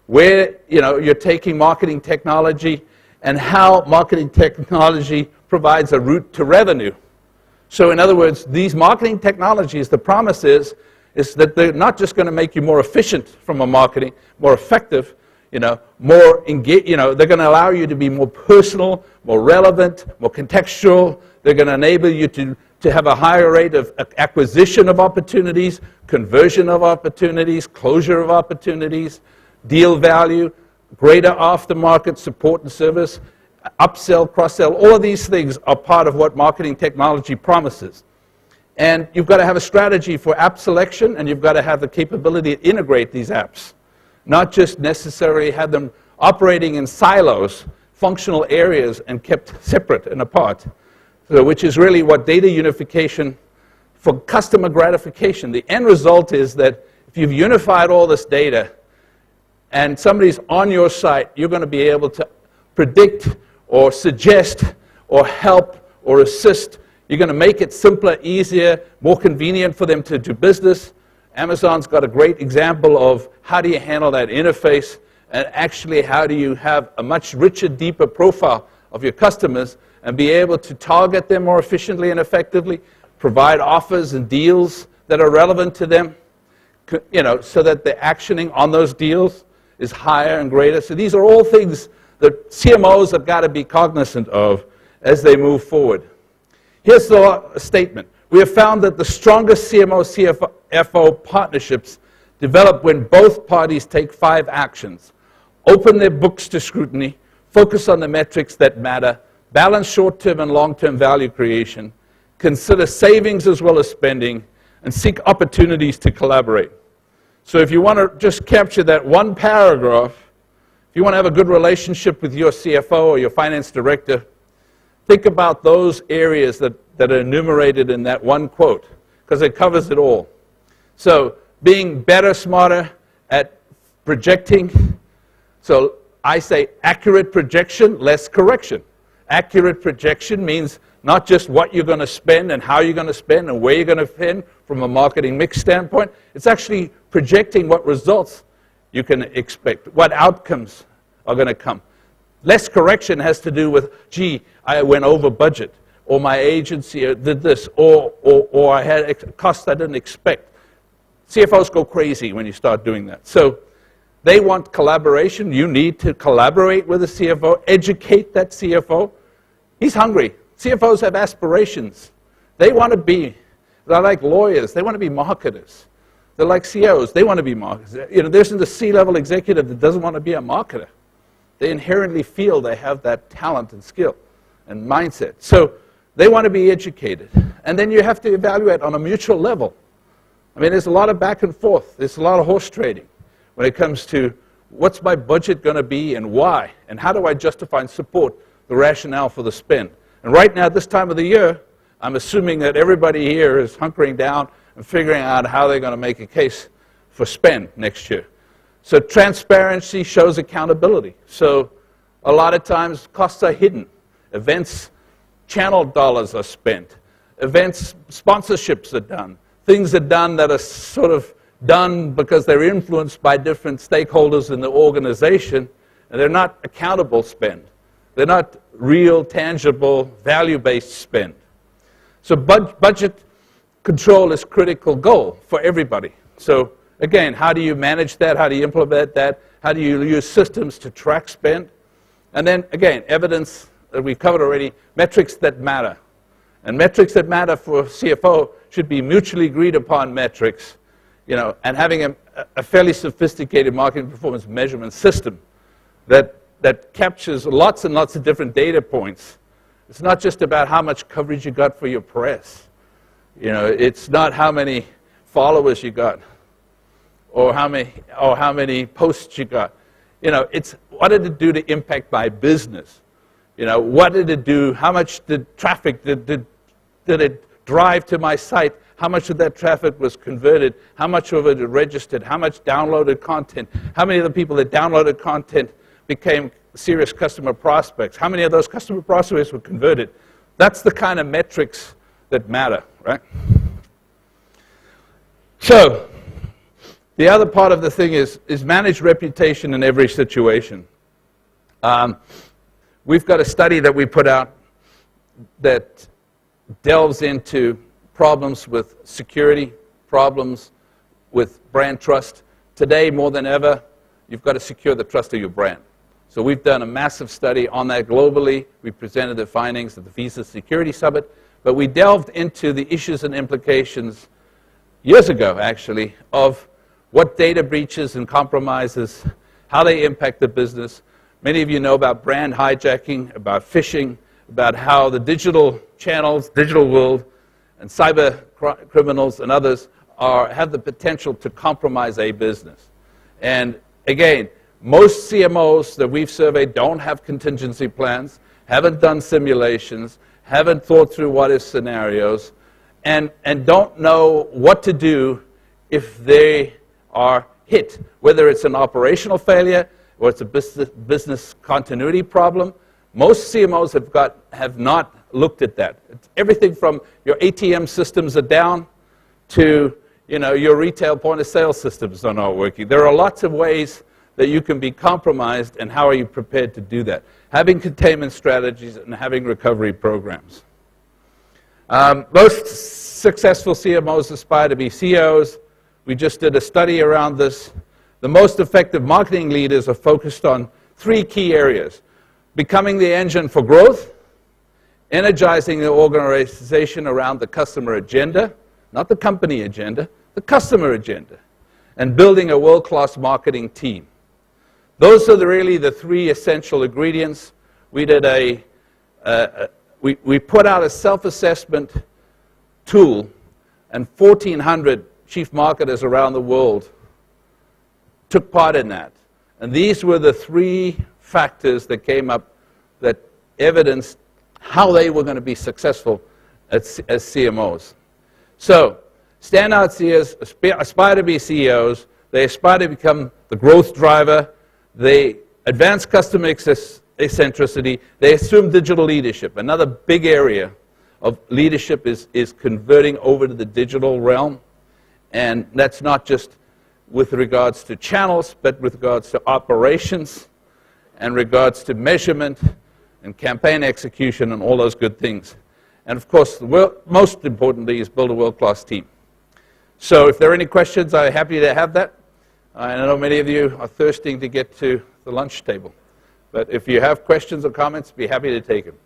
where you're taking marketing technology and how marketing technology provides a route to revenue. So in other words, these marketing technologies, the promise is that they're not just going to make you more efficient from a marketing, more effective, more engaged, they're going to allow you to be more personal, more relevant, more contextual. They're going to enable you to have a higher rate of acquisition of opportunities, conversion of opportunities, closure of opportunities, deal value, greater aftermarket support and service, upsell, cross-sell. All of these things are part of what marketing technology promises. And you've got to have a strategy for app selection, and you've got to have the capability to integrate these apps, not just necessarily have them operating in silos, functional areas, and kept separate and apart, so, which is really what data unification for customer gratification. The end result is that if you've unified all this data and somebody's on your site, you're going to be able to predict or suggest or help or assist. You're going to make it simpler, easier, more convenient for them to do business. Amazon's got a great example of how do you handle that interface, and actually how do you have a much richer, deeper profile of your customers and be able to target them more efficiently and effectively, provide offers and deals that are relevant to them, so that the actioning on those deals is higher and greater. So these are all things that CMOs have got to be cognizant of as they move forward. Here's the statement. We have found that the strongest CMO-CFO partnerships develop when both parties take 5 actions. Open their books to scrutiny, focus on the metrics that matter, balance short-term and long-term value creation, consider savings as well as spending, and seek opportunities to collaborate. So if you want to just capture that one paragraph, if you want to have a good relationship with your CFO or your finance director, think about those areas that are enumerated in that one quote, because it covers it all. So being better, smarter at projecting. So I say accurate projection, less correction. Accurate projection means not just what you're going to spend and how you're going to spend and where you're going to spend from a marketing mix standpoint. It's actually projecting what results you can expect, what outcomes are going to come. Less correction has to do with, gee, I went over budget, or my agency did this, or I had a cost I didn't expect. CFOs go crazy when you start doing that. So they want collaboration. You need to collaborate with a CFO, educate that CFO. He's hungry. CFOs have aspirations. They want to be, they're like lawyers, they want to be marketers. They're like CEOs, they want to be marketers. There isn't a C-level executive that doesn't want to be a marketer. They inherently feel they have that talent and skill and mindset. So they want to be educated. And then you have to evaluate on a mutual level. I mean, there's a lot of back and forth. There's a lot of horse trading when it comes to what's my budget going to be and why, and how do I justify and support the rationale for the spend. And right now, this time of the year, I'm assuming that everybody here is hunkering down and figuring out how they're going to make a case for spend next year. So transparency shows accountability. So a lot of times costs are hidden. Events, channel dollars are spent. Events, sponsorships are done. Things are done that are sort of done because they're influenced by different stakeholders in the organization, and they're not accountable spend. They're not real, tangible, value-based spend. So budget control is a critical goal for everybody. So again, how do you manage that? How do you implement that? How do you use systems to track spend? And then again, evidence that we covered already, metrics that matter. And metrics that matter for CFO should be mutually agreed upon metrics, and having a fairly sophisticated marketing performance measurement system that captures lots and lots of different data points. It's not just about how much coverage you got for your press. It's not how many followers you got, or how many posts you got. It's what did it do to impact my business? What did it do? How much traffic did it drive to my site? How much of that traffic was converted? How much of it registered? How much downloaded content? How many of the people that downloaded content became serious customer prospects? How many of those customer prospects were converted? That's the kind of metrics that matter, right? So, The other part of the thing is manage reputation in every situation. We've got a study that we put out that delves into problems with security, problems with brand trust. Today, more than ever, you've got to secure the trust of your brand. So we've done a massive study on that globally. We presented the findings at the Visa Security Summit, but we delved into the issues and implications years ago, actually, of what data breaches and compromises, how they impact the business. Many of you know about brand hijacking, about phishing, about how the digital channels, digital world, and cyber criminals and others have the potential to compromise a business. And again, most CMOs that we've surveyed don't have contingency plans, haven't done simulations, haven't thought through what-if scenarios, and don't know what to do if they are hit, whether it's an operational failure or it's a business continuity problem. Most CMOs have not looked at that. It's everything from your ATM systems are down to your retail point-of-sale systems are not working. There are lots of ways that you can be compromised, and how are you prepared to do that? Having containment strategies and having recovery programs. Most successful CMOs aspire to be CEOs. We just did a study around this. The most effective marketing leaders are focused on 3 key areas: becoming the engine for growth, energizing the organization around the customer agenda, not the company agenda, the customer agenda, and building a world-class marketing team. Those are really the 3 essential ingredients. We did we put out a self-assessment tool, and 1,400 chief marketers around the world took part in that. And these were the 3 factors that came up that evidenced how they were going to be successful as CMOs. So, standout CEOs aspire to be CEOs. They aspire to become the growth driver. They advance customer eccentricity. They assume digital leadership. Another big area of leadership is converting over to the digital realm. And that's not just with regards to channels, but with regards to operations and regards to measurement and campaign execution and all those good things. And of course, most importantly is build a world-class team. So if there are any questions, I'm happy to have that. I know many of you are thirsting to get to the lunch table. But if you have questions or comments, be happy to take them.